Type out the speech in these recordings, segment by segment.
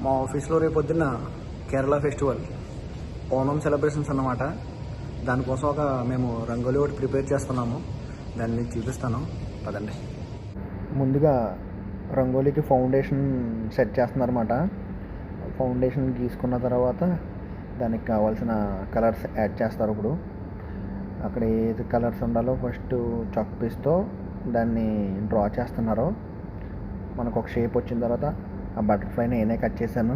మా ఆఫీస్లో రేపొద్దున్న కేరళ ఫెస్టివల్ ఓనం సెలబ్రేషన్స్ అన్నమాట. దానికోసం మేము రంగోలీ ఒకటి ప్రిపేర్ చేస్తున్నాము. దాన్ని మీకు చూపిస్తాను, పదండి. ముందుగా రంగోలీకి ఫౌండేషన్ సెట్ చేస్తున్నారన్నమాట. ఫౌండేషన్ గీసుకున్న తర్వాత దానికి కావాల్సిన కలర్స్ యాడ్ చేస్తారు. ఇప్పుడు అక్కడ ఏది కలర్స్ ఉండాలో ఫస్ట్ చాక్ పీస్తో దాన్ని డ్రా చేస్తున్నారు. మనకు ఒక షేప్ వచ్చిన తర్వాత ఆ బటర్ఫ్లైని నేనే కట్ చేశాను.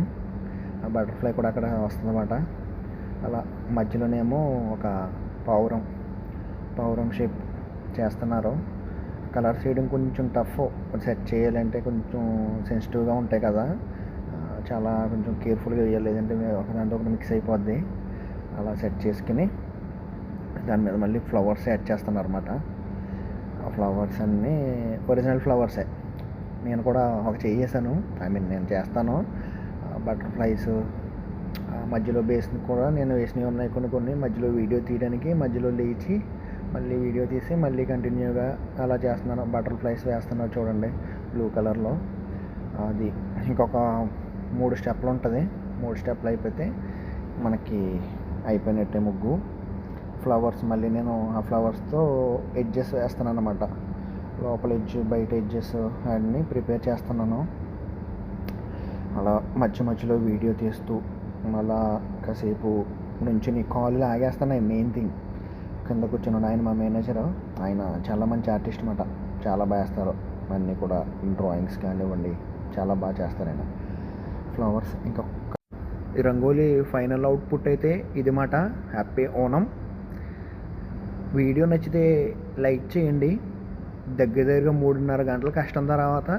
ఆ బటర్ఫ్లై కూడా అక్కడ వస్తుందన్నమాట. అలా మధ్యలోనేమో ఒక పావురం షేప్ చేస్తున్నారు. కలర్స్ చేయడం కొంచెం టఫ్, సెట్ చేయాలంటే కొంచెం సెన్సిటివ్గా ఉంటాయి కదా, చాలా కొంచెం కేర్ఫుల్గా వేయాలి, లేదంటే ఒకదాంట్లో ఒకటి మిక్స్ అయిపోద్ది. అలా సెట్ చేసుకుని దాని మీద మళ్ళీ ఫ్లవర్స్ యాడ్ చేస్తున్నారు అన్నమాట. ఆ ఫ్లవర్స్ అన్నీ ఒరిజినల్ ఫ్లవర్సే. నేను కూడా ఒక చేసాను, నేను చేస్తాను. బటర్ఫ్లైస్ మధ్యలో బేస్ని కూడా నేను వేసినవి ఉన్నాయి కొన్ని మధ్యలో వీడియో తీయడానికి, మధ్యలో లేచి మళ్ళీ వీడియో తీసి మళ్ళీ కంటిన్యూగా అలా చేస్తున్నాను. బటర్ఫ్లైస్ వేస్తున్నాను చూడండి, బ్లూ కలర్లో. అది ఇంకొక 3 స్టెప్లు ఉంటుంది. 3 స్టెప్లు అయిపోతే మనకి అయిపోయినట్టే ముగ్గు. ఫ్లవర్స్ మళ్ళీ నేను ఆ ఫ్లవర్స్తో ఎడ్జెస్ వేస్తాను అన్నమాట. లోపల ఎడ్జ్, బయట ఎడ్జెస్ అన్నీ ప్రిపేర్ చేస్తున్నాను. అలా మధ్యలో వీడియో తీస్తూ మళ్ళా కాసేపు నుంచి కాళ్ళు ఆగేస్తాను. మెయిన్ థింగ్ కింద కూర్చున్నాడు ఆయన, మా మేనేజరు. ఆయన చాలా మంచి ఆర్టిస్ట్ అన్నమాట, చాలా బాగా వేస్తారు అన్నీ కూడా. డ్రాయింగ్స్ కానివ్వండి, చాలా బాగా చేస్తారు ఆయన. ఫ్లవర్స్ ఇంకా ఈ రంగోలీ ఫైనల్ అవుట్పుట్ అయితే ఇది మాట. హ్యాపీ ఓనం. వీడియో నచ్చితే లైక్ చేయండి. దగ్గరగా 3.5 గంటల కష్టం తర్వాత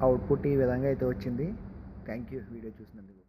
అవుట్పుట్ ఈ విధంగా అయితే వచ్చింది. థ్యాంక్ యూ వీడియో చూసినందుకు.